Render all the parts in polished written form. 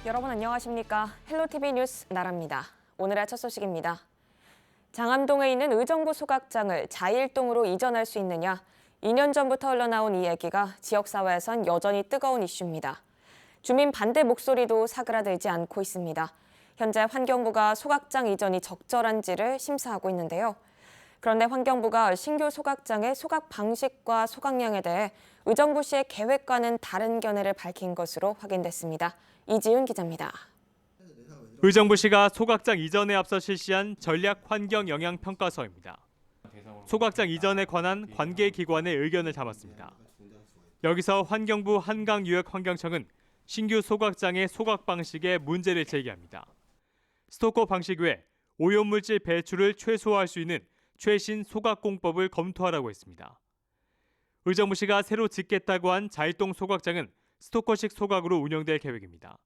여러분 안녕하십니까? 헬로티비 뉴스 나라입니다. 오늘의 첫 소식입니다. 장암동에 있는 의정부 소각장을 자일동으로 이전할 수 있느냐? 2년 전부터 흘러나온 이 얘기가 지역사회에선 여전히 뜨거운 이슈입니다. 주민 반대 목소리도 사그라들지 않고 있습니다. 현재 환경부가 소각장 이전이 적절한지를 심사하고 있는데요. 그런데 환경부가 신규 소각장의 소각 방식과 소각량에 대해 의정부시의 계획과는 다른 견해를 밝힌 것으로 확인됐습니다. 이지훈 기자입니다. 의정부시가 소각장 이전에 앞서 실시한 전략 환경 영향 평가서입니다. 소각장 이전에 관한 관계기관의 의견을 담았습니다. 여기서 환경부 한강유역환경청은 신규 소각장의 소각 방식에 문제를 제기합니다. 스토커 방식 외 오염물질 배출을 최소화할 수 있는 최신 소각공법을 검토하라고 했습니다. 의정부시가 새로 짓겠다고 한 자일동 소각장은 스토커식 소각으로 운영될 계획입니다.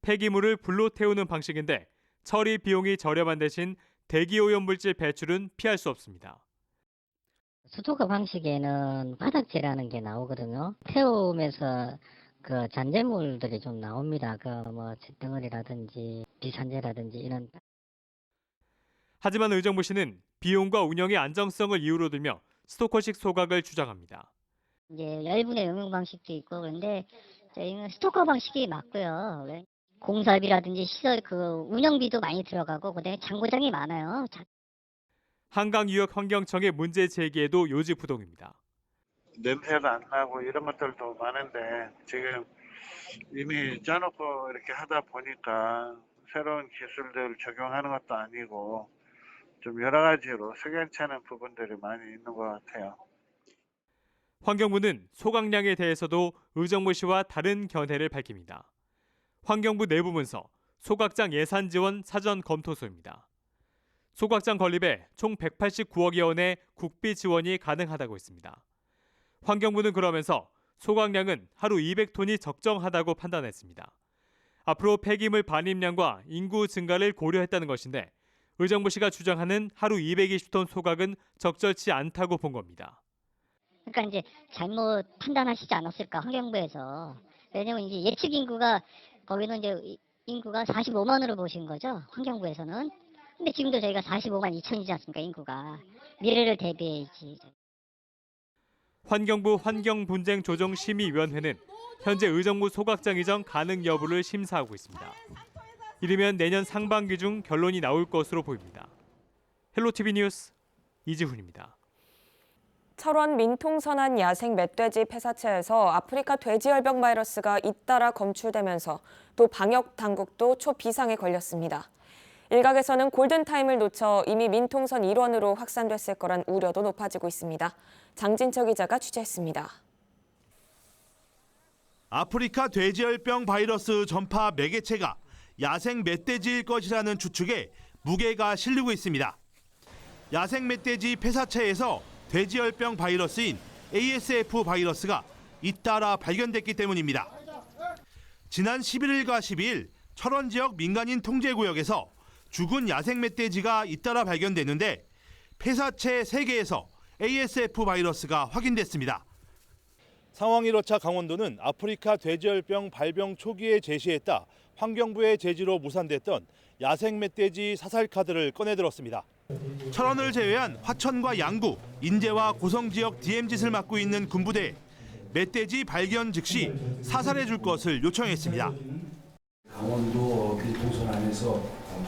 폐기물을 불로 태우는 방식인데 처리 비용이 저렴한 대신 대기오염물질 배출은 피할 수 없습니다. 스토커 방식에는 바닥재라는 게 나오거든요. 태우면서 그 잔재물들이 좀 나옵니다. 그 뭐 쇳덩어리라든지 비산재라든지 이런. 하지만 의정부시는 비용과 운영의 안정성을 이유로 들며 스토커식 소각을 주장합니다. 이제 열분의 응용 방식도 있고 그런데 저희는 스토커 방식이 맞고요. 공사비라든지 시설 그 운영비도 많이 들어가고 그다음에 장고장이 많아요. 한강유역환경청의 문제 제기에도 요지부동입니다. 냄새가 안 나고 이런 것들도 많은데 지금 이미 짜놓고 이렇게 하다 보니까 새로운 기술들 적용하는 것도 아니고 좀 여러 가지로 석연찮은 부분들이 많이 있는 것 같아요. 환경부는 소각량에 대해서도 의정부시와 다른 견해를 밝힙니다. 환경부 내부 문서, 소각장 예산 지원 사전 검토서입니다. 소각장 건립에 총 189억여 원의 국비 지원이 가능하다고 했습니다. 환경부는 그러면서 소각량은 하루 200톤이 적정하다고 판단했습니다. 앞으로 폐기물 반입량과 인구 증가를 고려했다는 것인데 의정부시가 주장하는 하루 220톤 소각은 적절치 않다고 본 겁니다. 그러니까 이제 잘못 판단하시지 않았을까 환경부에서. 왜냐면 이제 예측 인구가 거기는 이제 인구가 45만으로 보신 거죠 환경부에서는. 근데 지금도 저희가 45만 2천이지 않습니까 인구가. 미래를 대비해야지. 환경부 환경분쟁조정심의위원회는 현재 의정부 소각장 이전 가능 여부를 심사하고 있습니다. 이르면 내년 상반기 중 결론이 나올 것으로 보입니다. 헬로티비 뉴스 이지훈입니다. 철원 민통선안 야생 멧돼지 폐사체에서 아프리카 돼지열병 바이러스가 잇따라 검출되면서 또 방역 당국도 초비상에 걸렸습니다. 일각에서는 골든타임을 놓쳐 이미 민통선 일원으로 확산됐을 거란 우려도 높아지고 있습니다. 장진철 기자가 취재했습니다. 아프리카 돼지열병 바이러스 전파 매개체가 야생 멧돼지일 것이라는 추측에 무게가 실리고 있습니다. 야생 멧돼지 폐사체에서 돼지열병 바이러스인 ASF 바이러스가 잇따라 발견됐기 때문입니다. 지난 11일과 12일 철원 지역 민간인 통제구역에서 죽은 야생 멧돼지가 잇따라 발견됐는데 폐사체 3개에서 ASF 바이러스가 확인됐습니다. 상황 1호차 강원도는 아프리카 돼지열병 발병 초기에 제시했다 환경부의 제지로 무산됐던 야생 멧돼지 사살 카드를 꺼내들었습니다. 철원을 제외한 화천과 양구, 인제와 고성 지역 DMZ를 맡고 있는 군부대에 멧돼지 발견 즉시 사살해 줄 것을 요청했습니다. 강원도 민통선 안에서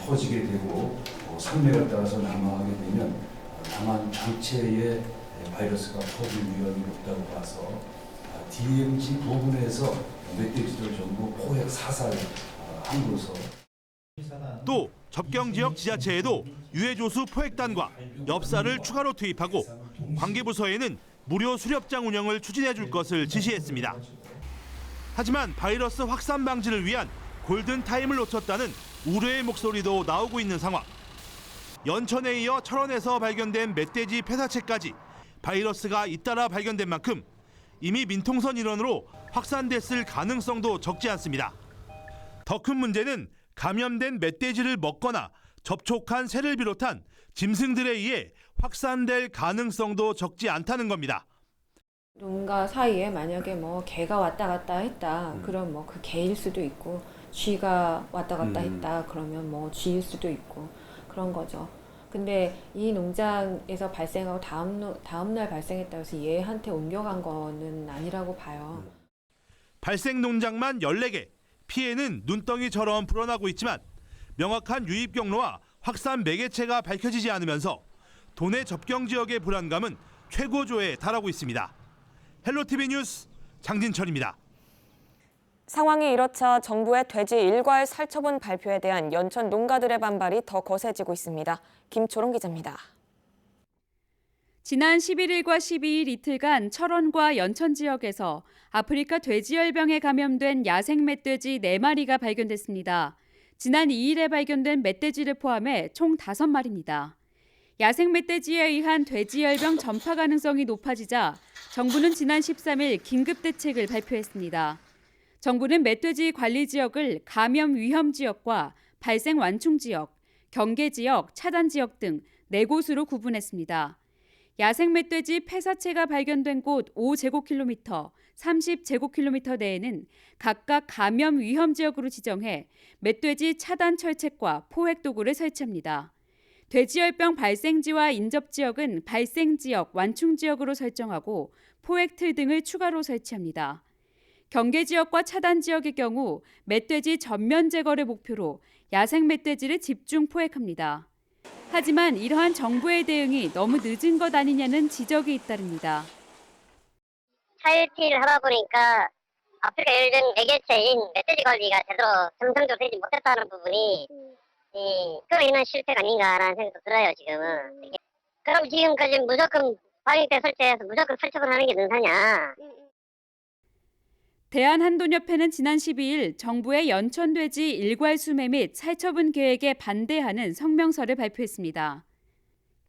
퍼지게 되고 산맥을 따라서 남하하게 되면 다만 전체의 바이러스가 퍼질 위험이 높다고 봐서 DMZ 부분에서 멧돼지들 전부 포획 사살한 것으로. 또 접경 지역 지자체에도 유해조수 포획단과 엽사를 추가로 투입하고 관계부서에는 무료 수렵장 운영을 추진해 줄 것을 지시했습니다. 하지만 바이러스 확산 방지를 위한 골든타임을 놓쳤다는 우려의 목소리도 나오고 있는 상황. 연천에 이어 철원에서 발견된 멧돼지 폐사체까지 바이러스가 잇따라 발견된 만큼 이미 민통선 일원으로 확산됐을 가능성도 적지 않습니다. 더 큰 문제는 감염된 멧돼지를 먹거나 접촉한 새를 비롯한 짐승들에 의해 확산될 가능성도 적지 않다는 겁니다. 농가 사이에 만약에 뭐 개가 왔다 갔다 했다. 그럼 뭐 그 개일 수도 있고 쥐가 왔다 갔다 했다 그러면 뭐 쥐일 수도 있고 그런 거죠. 근데 이 농장에서 발생하고 다음 날 발생했다고 해서 얘한테 옮겨간 거는 아니라고 봐요. 발생 농장만 14개, 피해는 눈덩이처럼 불어나고 있지만 명확한 유입 경로와 확산 매개체가 밝혀지지 않으면서 도내 접경 지역의 불안감은 최고조에 달하고 있습니다. 헬로티비 뉴스 장진철입니다. 상황이 이렇자 정부의 돼지 일괄 살처분 발표에 대한 연천 농가들의 반발이 더 거세지고 있습니다. 김초롱 기자입니다. 지난 11일과 12일 이틀간 철원과 연천 지역에서 아프리카 돼지열병에 감염된 야생 멧돼지 4마리가 발견됐습니다. 지난 2일에 발견된 멧돼지를 포함해 총 5마리입니다. 야생 멧돼지에 의한 돼지열병 전파 가능성이 높아지자 정부는 지난 13일 긴급 대책을 발표했습니다. 정부는 멧돼지 관리 지역을 감염 위험 지역과 발생 완충 지역, 경계 지역, 차단 지역 등 4곳으로 구분했습니다. 야생 멧돼지 폐사체가 발견된 곳 5제곱킬로미터, 30제곱킬로미터 내에는 각각 감염 위험 지역으로 지정해 멧돼지 차단 철책과 포획 도구를 설치합니다. 돼지열병 발생지와 인접 지역은 발생 지역, 완충 지역으로 설정하고 포획 틀 등을 추가로 설치합니다. 경계 지역과 차단 지역의 경우 멧돼지 전면 제거를 목표로 야생 멧돼지를 집중 포획합니다. 하지만 이러한 정부의 대응이 너무 늦은 것 아니냐는 지적이 잇따릅니다. 차일피를 하다 보니까 아프리카 열병 매개체인 멧돼지 관리가 제대로 정상적으로 되지 못했다는 부분이 그로 인한 실패가 아닌가라는 생각도 들어요, 지금은. 그럼 지금까지 무조건 방역대 설치해서 무조건 살처분하는 게 능사냐? 대한한돈협회는 지난 12일 정부의 연천돼지 일괄 수매 및 살처분 계획에 반대하는 성명서를 발표했습니다.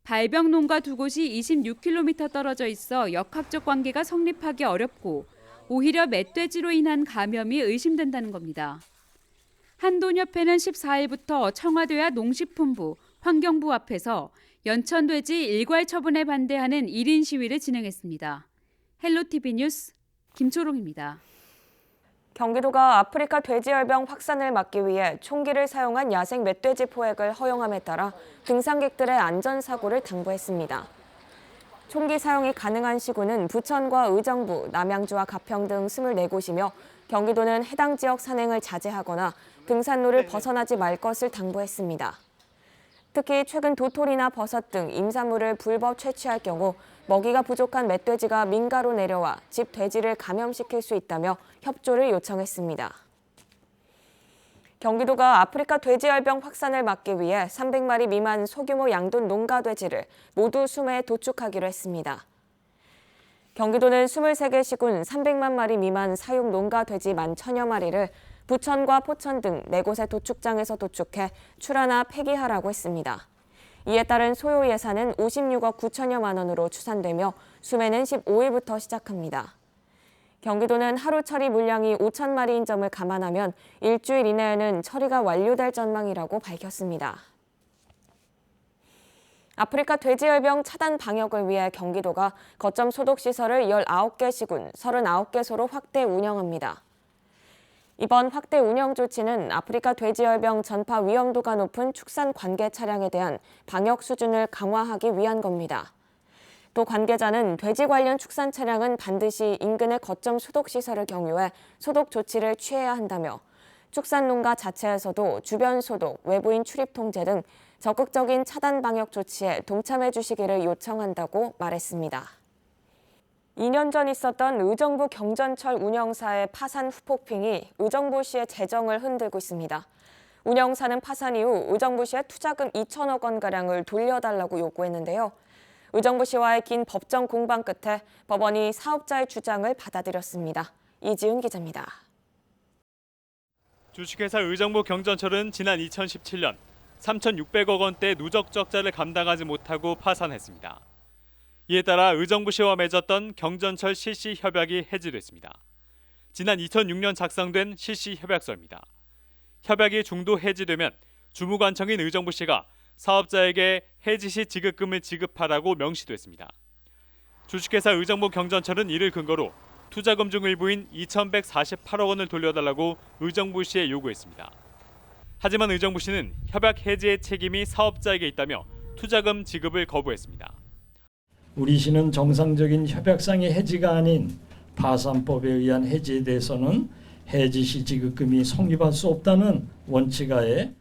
발병 농가 두 곳이 26km 떨어져 있어 역학적 관계가 성립하기 어렵고 오히려 멧돼지로 인한 감염이 의심된다는 겁니다. 한돈협회는 14일부터 청와대와 농식품부, 환경부 앞에서 연천돼지 일괄 처분에 반대하는 1인 시위를 진행했습니다. 헬로티비 뉴스 김초롱입니다. 경기도가 아프리카 돼지열병 확산을 막기 위해 총기를 사용한 야생 멧돼지 포획을 허용함에 따라 등산객들의 안전사고를 당부했습니다. 총기 사용이 가능한 시군은 부천과 의정부, 남양주와 가평 등 24곳이며 경기도는 해당 지역 산행을 자제하거나 등산로를 벗어나지 말 것을 당부했습니다. 특히 최근 도토리나 버섯 등 임산물을 불법 채취할 경우 먹이가 부족한 멧돼지가 민가로 내려와 집 돼지를 감염시킬 수 있다며 협조를 요청했습니다. 경기도가 아프리카 돼지열병 확산을 막기 위해 300마리 미만 소규모 양돈 농가 돼지를 모두 수매에 도축하기로 했습니다. 경기도는 23개 시군 300만 마리 미만 사육 농가 돼지 10,000여 마리를 부천과 포천 등 4곳의 도축장에서 도축해 출하나 폐기하라고 했습니다. 이에 따른 소요 예산은 56억 9천여만 원으로 추산되며 수매는 15일부터 시작합니다. 경기도는 하루 처리 물량이 5천 마리인 점을 감안하면 일주일 이내에는 처리가 완료될 전망이라고 밝혔습니다. 아프리카 돼지열병 차단 방역을 위해 경기도가 거점 소독시설을 19개 시군 39개소로 확대 운영합니다. 이번 확대 운영 조치는 아프리카 돼지열병 전파 위험도가 높은 축산 관계 차량에 대한 방역 수준을 강화하기 위한 겁니다. 또 관계자는 돼지 관련 축산 차량은 반드시 인근의 거점 소독시설을 경유해 소독 조치를 취해야 한다며 축산 농가 자체에서도 주변 소독, 외부인 출입 통제 등 적극적인 차단 방역 조치에 동참해 주시기를 요청한다고 말했습니다. 2년 전 있었던 의정부 경전철 운영사의 파산 후폭풍이 의정부시의 재정을 흔들고 있습니다. 운영사는 파산 이후 의정부시에 투자금 2천억 원가량을 돌려달라고 요구했는데요. 의정부시와의 긴 법정 공방 끝에 법원이 사업자의 주장을 받아들였습니다. 이지훈 기자입니다. 주식회사 의정부 경전철은 지난 2017년 3,600억 원대 누적 적자를 감당하지 못하고 파산했습니다. 이에 따라 의정부시와 맺었던 경전철 실시 협약이 해지됐습니다. 지난 2006년 작성된 실시 협약서입니다. 협약이 중도 해지되면 주무관청인 의정부시가 사업자에게 해지 시 지급금을 지급하라고 명시됐습니다. 주식회사 의정부 경전철은 이를 근거로 투자금 중 일부인 2,148억 원을 돌려달라고 의정부 시에 요구했습니다. 하지만 의정부 시는 협약 해지의 책임이 사업자에게 있다며 투자금 지급을 거부했습니다. 우리 시는 정상적인 협약상의 해지가 아닌 파산법에 의한 해지에 대해서는 해지 시 지급금이 성립할 수 없다는 원칙하에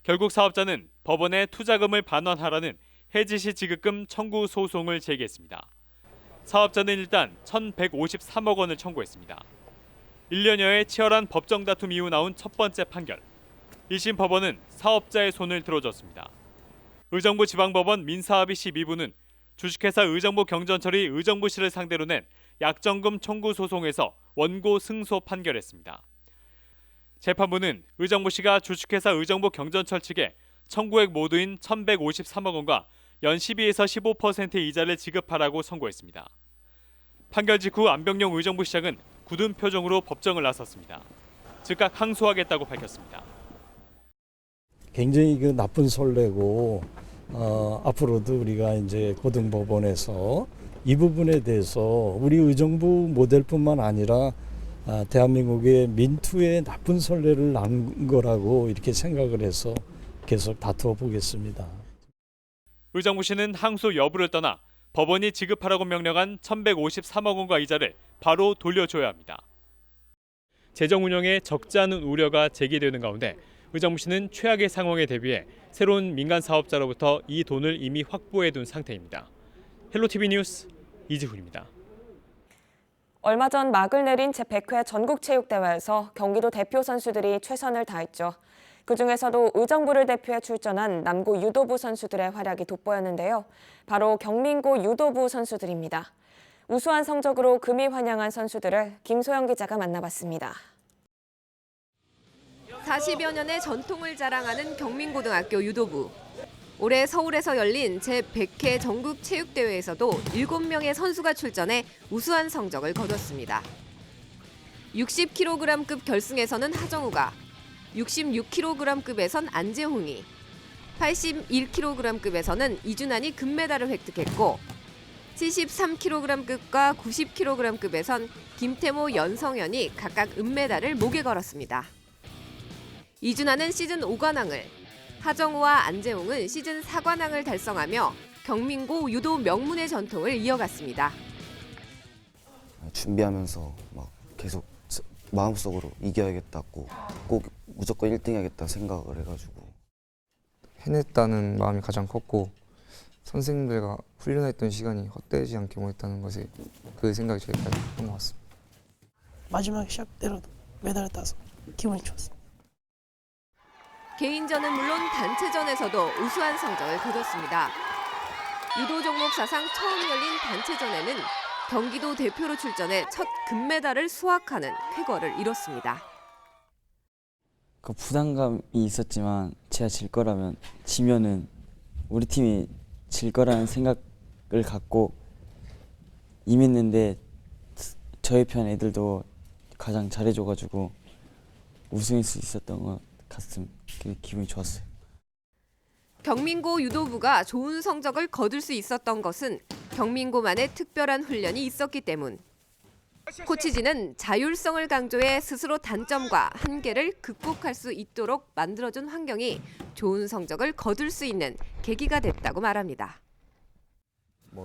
결국 사업자는 법원에 투자금을 반환하라는 해지 시 지급금 청구 소송을 제기했습니다. 사업자는 일단 1,153억 원을 청구했습니다. 1년여의 치열한 법정 다툼 이후 나온 첫 번째 판결. 1심 법원은 사업자의 손을 들어줬습니다. 의정부 지방법원 민사합의시 미부는 주식회사 의정부 경전철이 의정부시를 상대로 낸 약정금 청구 소송에서 원고 승소 판결했습니다. 재판부는 의정부시가 주식회사 의정부 경전철 측에 청구액 모두인 1,153억 원과 연 12에서 15% 이자를 지급하라고 선고했습니다. 판결 직후 안병용 의정부시장은 굳은 표정으로 법정을 나섰습니다. 즉각 항소하겠다고 밝혔습니다. 굉장히 나쁜 선례고 앞으로도 우리가 이제 고등법원에서 이 부분에 대해서 우리 의정부 모델뿐만 아니라 대한민국의 민투의 나쁜 선례를 난 거라고 이렇게 생각을 해서 계속 다투어 보겠습니다. 의정부시는 항소 여부를 떠나 법원이 지급하라고 명령한 1,153억 원과 이자를 바로 돌려줘야 합니다. 재정 운영에 적지 않은 우려가 제기되는 가운데 의정부시는 최악의 상황에 대비해 새로운 민간 사업자로부터 이 돈을 이미 확보해둔 상태입니다. 헬로티비 뉴스 이지훈입니다. 얼마 전 막을 내린 제100회 전국체육대회에서 경기도 대표 선수들이 최선을 다했죠. 그중에서도 의정부를 대표해 출전한 남고 유도부 선수들의 활약이 돋보였는데요. 바로 경민고 유도부 선수들입니다. 우수한 성적으로 금이 환영한 선수들을 김소영 기자가 만나봤습니다. 40여 년의 전통을 자랑하는 경민고등학교 유도부. 올해 서울에서 열린 제100회 전국체육대회에서도 7명의 선수가 출전해 우수한 성적을 거뒀습니다. 60kg급 결승에서는 하정우가, 66kg급에선 안재홍이, 81kg급에서는 이준환이 금메달을 획득했고 73kg급과 90kg급에선 김태모, 연성현이 각각 은메달을 목에 걸었습니다. 이준환은 시즌 5관왕을, 하정우와 안재홍은 시즌 4관왕을 달성하며 경민고 유도 명문의 전통을 이어갔습니다. 준비하면서 막 계속 마음속으로 이겨야겠다고 꼭 무조건 1등 해야겠다 생각을 해가지고 해냈다는 마음이 가장 컸고 선생님들과 훈련했던 시간이 헛되지 않게 보냈다는 것에 그 생각이 제일 컸던 것 같습니다. 마지막 시합대로 메달을 따서 기분이 좋았습니다. 개인전은 물론 단체전에서도 우수한 성적을 거뒀습니다. 유도 종목 사상 처음 열린 단체전에는 경기도 대표로 출전해 첫 금메달을 수확하는 쾌거를 이뤘습니다. 그 부담감이 있었지만 제가 지면은 우리 팀이 질 거라는 생각을 갖고 임했는데 저희 편 애들도 가장 잘해줘가지고 우승할 수 있었던 것 같습니다. 기분이 좋았어요. 경민고 유도부가 좋은 성적을 거둘 수 있었던 것은 경민고만의 특별한 훈련이 있었기 때문. 코치진은 자율성을 강조해 스스로 단점과 한계를 극복할 수 있도록 만들어준 환경이 좋은 성적을 거둘 수 있는 계기가 됐다고 말합니다.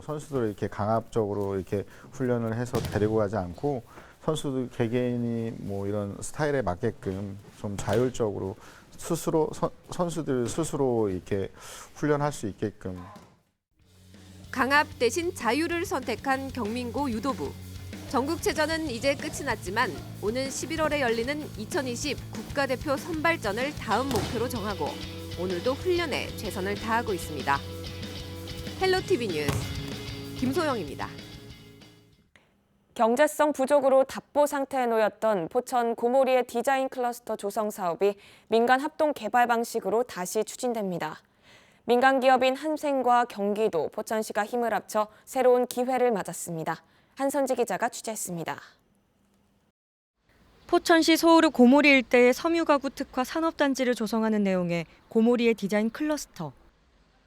선수들을 이렇게 강압적으로 이렇게 훈련을 해서 데리고 가지 않고 선수들 개개인이 이런 스타일에 맞게끔 좀 자율적으로 스스로 선수들 스스로 이렇게 훈련할 수 있게끔. 강압 대신 자유를 선택한 경민고 유도부. 전국체전은 이제 끝이 났지만 오는 11월에 열리는 2020 국가대표 선발전을 다음 목표로 정하고 오늘도 훈련에 최선을 다하고 있습니다. 헬로티비 뉴스 김소영입니다. 경제성 부족으로 답보 상태에 놓였던 포천 고모리의 디자인 클러스터 조성 사업이 민간 합동 개발 방식으로 다시 추진됩니다. 민간 기업인 한생과 경기도, 포천시가 힘을 합쳐 새로운 기회를 맞았습니다. 한선지 기자가 취재했습니다. 포천시 소우르 고모리 일대의 섬유가구 특화 산업단지를 조성하는 내용의 고모리의 디자인 클러스터.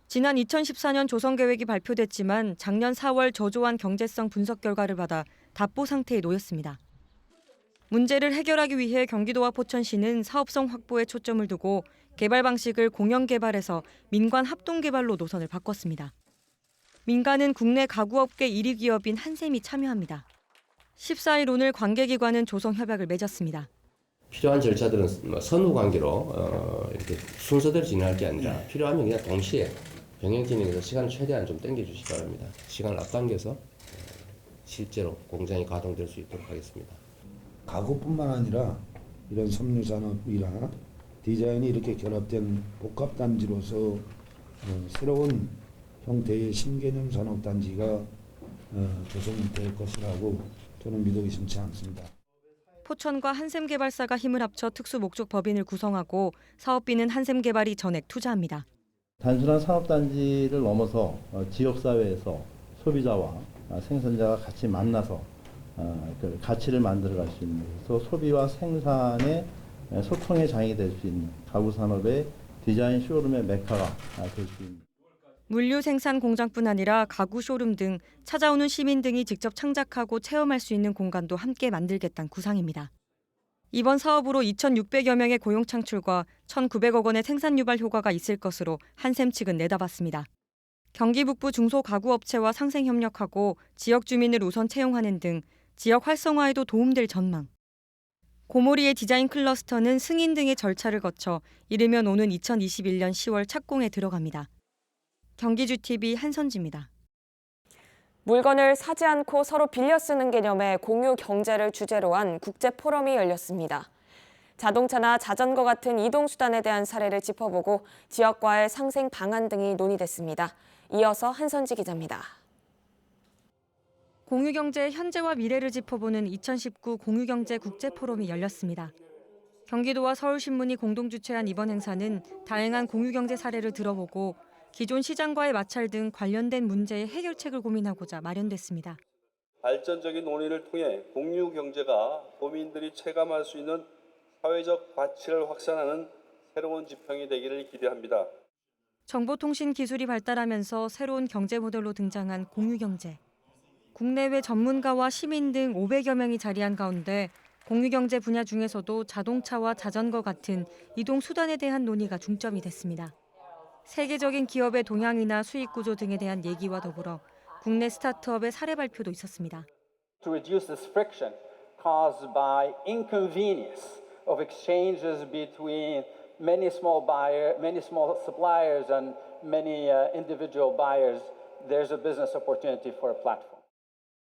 지난 2014년 조성 계획이 발표됐지만 작년 4월 저조한 경제성 분석 결과를 받아 답보 상태에 놓였습니다. 문제를 해결하기 위해 경기도와 포천시는 사업성 확보에 초점을 두고 개발 방식을 공영 개발에서 민관 합동 개발로 노선을 바꿨습니다. 민간은 국내 가구업계 1위 기업인 한샘이 참여합니다. 14일 오늘 관계기관은 조성 협약을 맺었습니다. 필요한 절차들은 선후 관계로 이렇게 순서대로 진행할 게 아니라 필요하면 그냥 동시에 병행 진행해서 시간을 최대한 좀 당겨주시기 바랍니다. 시간을 앞당겨서 실제로 공장이 가동될 수 있도록 하겠습니다. 가구뿐만 아니라 이런 섬유산업이나 디자인이 이렇게 결합된 복합단지로서 새로운 형태의 신개념 산업단지가 조성될 것이라고 저는 믿어 의심치 않습니다. 포천과 한샘개발사가 힘을 합쳐 특수 목적 법인을 구성하고 사업비는 한샘개발이 전액 투자합니다. 단순한 산업단지를 넘어서 지역사회에서 소비자와 생산자가 같이 만나서 그 가치를 만들어갈 수 있는, 그래서 소비와 생산의 소통의 장이 될 수 있는 가구 산업의 디자인 쇼룸의 메카가 될 수 있는. 물류 생산 공장뿐 아니라 가구 쇼룸 등 찾아오는 시민 등이 직접 창작하고 체험할 수 있는 공간도 함께 만들겠다는 구상입니다. 이번 사업으로 2,600여 명의 고용 창출과 1,900억 원의 생산 유발 효과가 있을 것으로 한샘 측은 내다봤습니다. 경기 북부 중소가구업체와 상생 협력하고 지역 주민을 우선 채용하는 등 지역 활성화에도 도움될 전망. 고모리의 디자인 클러스터는 승인 등의 절차를 거쳐 이르면 오는 2021년 10월 착공에 들어갑니다. 경기주TV 한선지입니다. 물건을 사지 않고 서로 빌려 쓰는 개념의 공유 경제를 주제로 한 국제 포럼이 열렸습니다. 자동차나 자전거 같은 이동수단에 대한 사례를 짚어보고 지역과의 상생 방안 등이 논의됐습니다. 이어서 한선지 기자입니다. 공유경제의 현재와 미래를 짚어보는 2019 공유경제 국제포럼이 열렸습니다. 경기도와 서울신문이 공동 주최한 이번 행사는 다양한 공유경제 사례를 들어보고 기존 시장과의 마찰 등 관련된 문제의 해결책을 고민하고자 마련됐습니다. 발전적인 논의를 통해 공유경제가 도민들이 체감할 수 있는 사회적 가치를 확산하는 새로운 지평이 되기를 기대합니다. 정보통신 기술이 발달하면서 새로운 경제 모델로 등장한 공유경제. 국내외 전문가와 시민 등 500여 명이 자리한 가운데 공유경제 분야 중에서도 자동차와 자전거 같은 이동수단에 대한 논의가 중점이 됐습니다. 세계적인 기업의 동향이나 수익 구조 등에 대한 얘기와 더불어 국내 스타트업의 사례 발표도 있었습니다. To reduce this friction caused by inconvenience of exchanges between many small suppliers and many individual buyers, there's a business opportunity for a platform.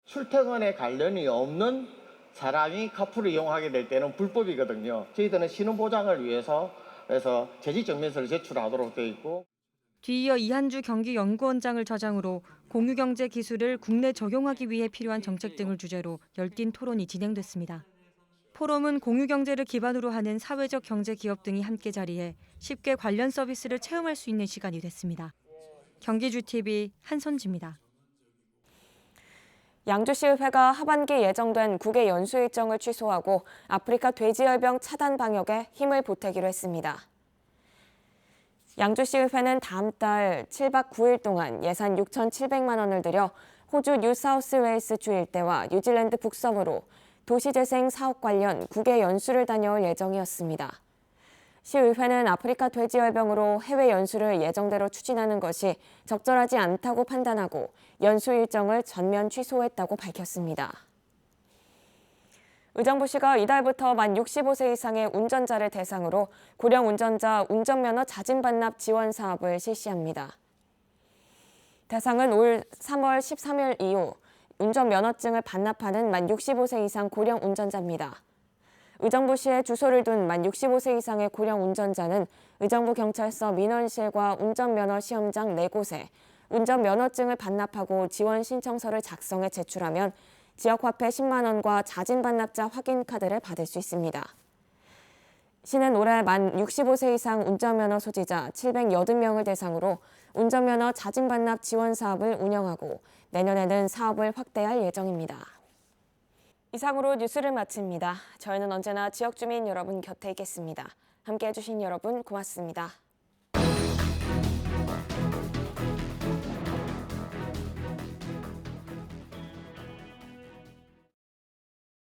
출퇴근에 관련이 없는 사람이 카풀을 이용하게 될 때는 불법이거든요. 저희들은 신원 보장을 위해서 그래서 재직 증명서를 제출하도록 되어 있고. 뒤이어 이한주 경기연구원장을 저장으로 공유경제 기술을 국내 적용하기 위해 필요한 정책 등을 주제로 열띤 토론이 진행됐습니다. 포럼은 공유경제를 기반으로 하는 사회적 경제 기업 등이 함께 자리해 쉽게 관련 서비스를 체험할 수 있는 시간이 됐습니다. 경기주TV 한선지입니다. 양주시의회가 하반기 예정된 국외 연수 일정을 취소하고 아프리카 돼지열병 차단 방역에 힘을 보태기로 했습니다. 양주시의회는 다음 달 7박 9일 동안 예산 6,700만 원을 들여 호주 뉴사우스웨일스주 일대와 뉴질랜드 북섬으로 도시재생 사업 관련 국외 연수를 다녀올 예정이었습니다. 시의회는 아프리카 돼지열병으로 해외 연수를 예정대로 추진하는 것이 적절하지 않다고 판단하고 연수 일정을 전면 취소했다고 밝혔습니다. 의정부시가 이달부터 만 65세 이상의 운전자를 대상으로 고령 운전자 운전면허 자진 반납 지원 사업을 실시합니다. 대상은 올 3월 13일 이후 운전면허증을 반납하는 만 65세 이상 고령 운전자입니다. 의정부시에 주소를 둔 만 65세 이상의 고령 운전자는 의정부경찰서 민원실과 운전면허 시험장 4곳에 운전면허증을 반납하고 지원 신청서를 작성해 제출하면 지역화폐 10만 원과 자진 반납자 확인 카드를 받을 수 있습니다. 시는 올해 만 65세 이상 운전면허 소지자 780명을 대상으로 운전면허 자진 반납 지원 사업을 운영하고 내년에는 사업을 확대할 예정입니다. 이상으로 뉴스를 마칩니다. 저희는 언제나 지역 주민 여러분 곁에 있겠습니다. 함께해 주신 여러분 고맙습니다.